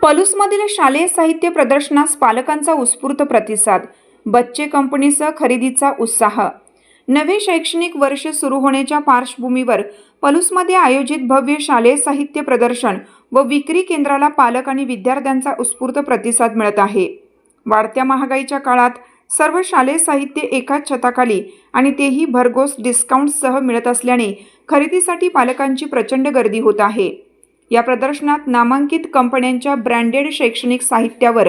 पलूसमधील शालेय साहित्य प्रदर्शनास पालकांचा उत्स्फूर्त प्रतिसाद. बच्चे कंपनीसह खरेदीचा उत्साह. नवे शैक्षणिक वर्ष सुरू होण्याच्या पार्श्वभूमीवर पलूसमध्ये आयोजित भव्य शालेय साहित्य प्रदर्शन व विक्री केंद्राला पालक आणि विद्यार्थ्यांचा उत्स्फूर्त प्रतिसाद मिळत आहे. वाढत्या महागाईच्या काळात सर्व शालेय साहित्य एकाच छताखाली आणि तेही भरघोस डिस्काउंटसह मिळत असल्याने खरेदीसाठी पालकांची प्रचंड गर्दी होत आहे. या प्रदर्शनात नामांकित कंपन्यांच्या ब्रँडेड शैक्षणिक साहित्यावर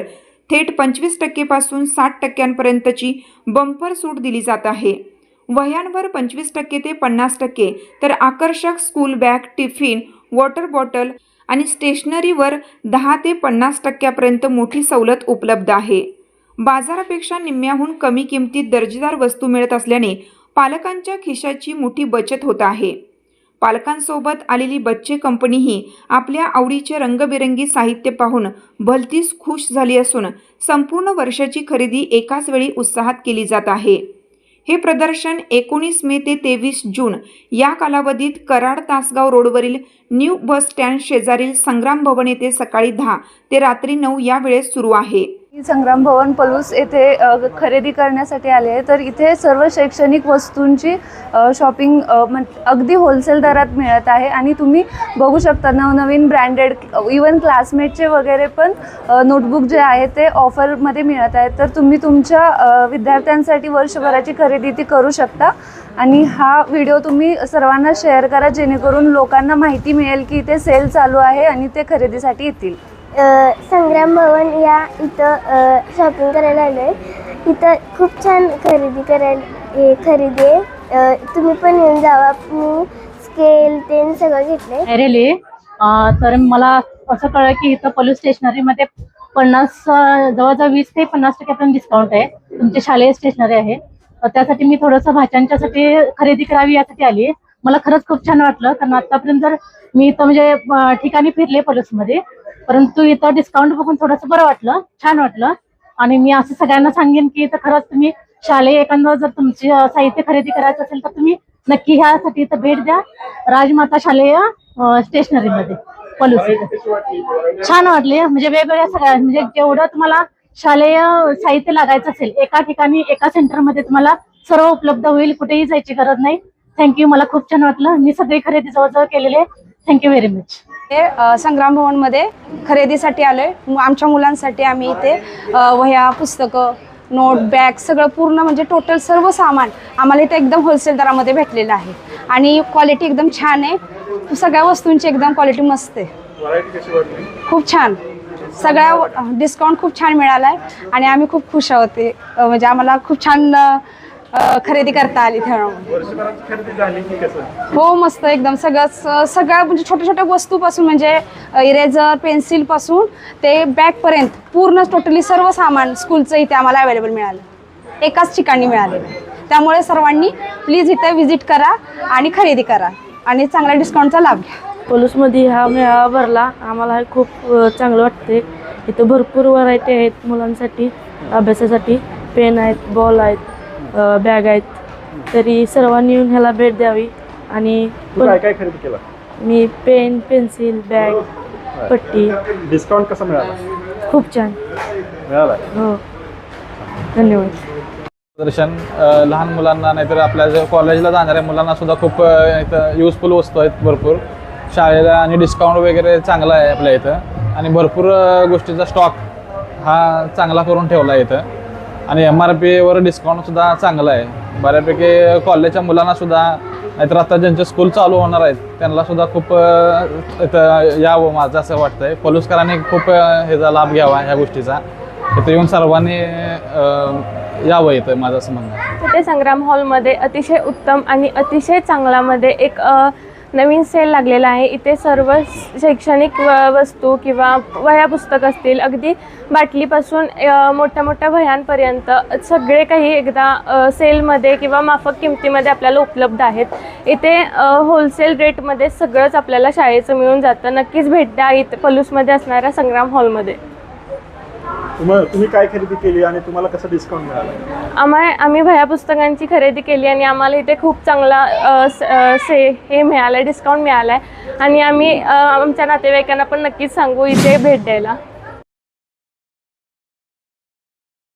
थेट 25% पासून 60% बंपर सूट दिली जात आहे. वह्यांवर 25% ते 50%, तर आकर्षक school bag, tiffin, water bottle आणि स्टेशनरीवर 10 ते 50% मोठी सवलत उपलब्ध आहे. बाजारापेक्षा निम्म्याहून कमी किमतीत दर्जेदार वस्तू मिळत असल्याने पालकांच्या खिशाची मोठी बचत होत आहे. पालकांसोबत आलेली बच्चे कंपनीही आपल्या आवडीचे रंगबिरंगी साहित्य पाहून भलतीच खुश झाली असून संपूर्ण वर्षाची खरेदी एकाच वेळी उत्साहात केली जात आहे. हे प्रदर्शन 19 मे ते 23 जून या कालावधीत कराड तासगाव रोडवरील न्यू बस स्टँड शेजारील संग्राम भवन येथे सकाळी 10 ते रात्री 9 या वेळेस सुरू आहे. संग्राम भवन पलूस येथे खरेदी करण्यासाठी आले आहे. तर इथे सर्व शैक्षणिक वस्तूंची शॉपिंग अगदी होलसेल दरात मिळत आहे आणि तुम्ही बघू शकता नवनवीन ब्रँडेड इवन क्लासमेटचे वगैरे पण नोटबुक जे आहे ते ऑफरमध्ये मिळत आहेत. तर तुम्ही तुमच्या विद्यार्थ्यांसाठी वर्षभराची खरेदी ती करू शकता आणि हा व्हिडिओ तुम्ही सर्वांना शेअर करा जेणेकरून लोकांना माहिती मिळेल की इथे सेल चालू आहे आणि ते खरेदीसाठी येतील. संग्राम भवन या इथं शॉपिंग करायला आलो आहे. इथं खूप छान खरेदी आहे. तुम्ही पण येऊन जावा. मी स्केल ते सगळं घेतलंय. रेली तर मला असं कळलं की इथं पलूस स्टेशनरीमध्ये 50 जवळजवळ 20 ते 50% डिस्काउंट आहे. तुमची शालेय स्टेशनरी आहे. त्यासाठी मी थोडंसं भाच्यांच्यासाठी खरेदी करावी यासाठी आली. मला खरंच खूप छान वाटलं कारण आतापर्यंत जर मी इथं म्हणजे ठिकाणी फिरले पलूसमध्ये, परंतु इथं डिस्काउंट बघून थोडंसं बरं वाटलं, छान वाटलं. आणि मी असं सगळ्यांना सांगेन की इथं खरंच तुम्ही शालेय एखादं जर तुमची साहित्य खरेदी करायचं असेल तर तुम्ही नक्की ह्यासाठी इथं भेट द्या. राजमाता शालेय स्टेशनरीमध्ये पलूस. छान वाटले म्हणजे वेगवेगळ्या सगळ्या म्हणजे जेवढं तुम्हाला शालेय साहित्य लागायचं असेल एका ठिकाणी एका सेंटरमध्ये तुम्हाला सर्व उपलब्ध होईल. कुठेही जायची गरज नाही. थँक्यू. मला खूप छान वाटलं. मी सगळी खरेदी जवळजवळ केलेली आहे. Thank you very much. संग्राम भवनमध्ये खरेदीसाठी आलोय. आमच्या मुलांसाठी आम्ही इथे वह्या, पुस्तकं, नोट, बॅग सगळं पूर्ण म्हणजे टोटल सर्व सामान आम्हाला इथे एकदम होलसेल दरामध्ये भेटलेलं आहे आणि क्वालिटी एकदम छान आहे. सगळ्या वस्तूंची एकदम क्वालिटी मस्त आहे. खूप छान. सगळ्या डिस्काउंट खूप छान मिळाला आहे आणि आम्ही खूप खुश आहोत. म्हणजे आम्हाला खूप छान खरेदी करता आली. हो मस्त एकदम सगळ्या म्हणजे छोट्या छोट्या वस्तूपासून म्हणजे इरेझर, पेन्सिल पासून ते बॅग पर्यंत पूर्ण टोटली सर्व सामान स्कूलचं इथे आम्हाला अवेलेबल मिळालं. एकाच ठिकाणी मिळाले. त्यामुळे सर्वांनी प्लीज इथे व्हिजिट करा आणि खरेदी करा आणि चांगल्या डिस्काउंटचा लाभ घ्या. पलूसमध्ये हा मेळावा भरला. आम्हाला खूप चांगलं वाटते. इथं भरपूर व्हरायटी आहेत मुलांसाठी, अभ्यासासाठी पेन आहेत, बॉल आहेत, बॅग आहेत. तरी सर्वांनी येऊन ह्याला भेट द्यावी. आणि काय काय खरेदी केला? मी पेन, पेन्सिल, बॅग, पट्टी. डिस्काउंट कसा मिळाला? खूप छान मिळाला. हो धन्यवाद. प्रदर्शन लहान मुलांना नाहीतर आपल्या जे कॉलेजला जाणाऱ्या मुलांना सुद्धा खूप इथं युजफुल वस्तू आहेत भरपूर शाळेला आणि डिस्काउंट वगैरे चांगला आहे आपल्या इथं आणि भरपूर गोष्टीचा स्टॉक हा चांगला करून ठेवला आहे इथं आणि MRPवर डिस्काउंटसुद्धा चांगला आहे. बऱ्यापैकी कॉलेजच्या मुलांना सुद्धा नाहीतर आता ज्यांचे स्कूल चालू होणार आहेत त्यांनासुद्धा खूप इथं यावं माझं असं वाटतं आहे. पलूसकरांनी खूप ह्याचा लाभ घ्यावा ह्या गोष्टीचा. इथं येऊन सर्वांनी यावं येतं माझं असं म्हणणं आहे. तिथे संग्राम हॉलमध्ये अतिशय उत्तम आणि अतिशय चांगलामध्ये एक नवीन सेल लागलेला आहे. इथे सर्व शैक्षणिक वस्तू किंवा वह्या पुस्तक असतील, अगदी बाटलीपासून मोठ्या मोठ्या वह्यांपर्यंत सगळे काही एकदा सेलमध्ये किंवा माफक किमतीमध्ये आपल्याला उपलब्ध आहेत. इथे होलसेल रेटमध्ये सगळंच आपल्याला शाळेचं मिळून जातं. नक्कीच भेट द्या इथे पलूसमध्ये असणाऱ्या संग्राम हॉलमध्ये. तुम्ही काय खरेदी केली आणि तुम्हाला कसं डिस्काउंट मिळालं? आम्ही वह्या पुस्तकांची खरेदी केली आणि आम्हाला इथे खूप चांगला हे मिळालं, डिस्काउंट मिळाला आहे आणि आम्ही आमच्या नातेवाईकांना पण नक्कीच सांगू इथे भेट द्यायला.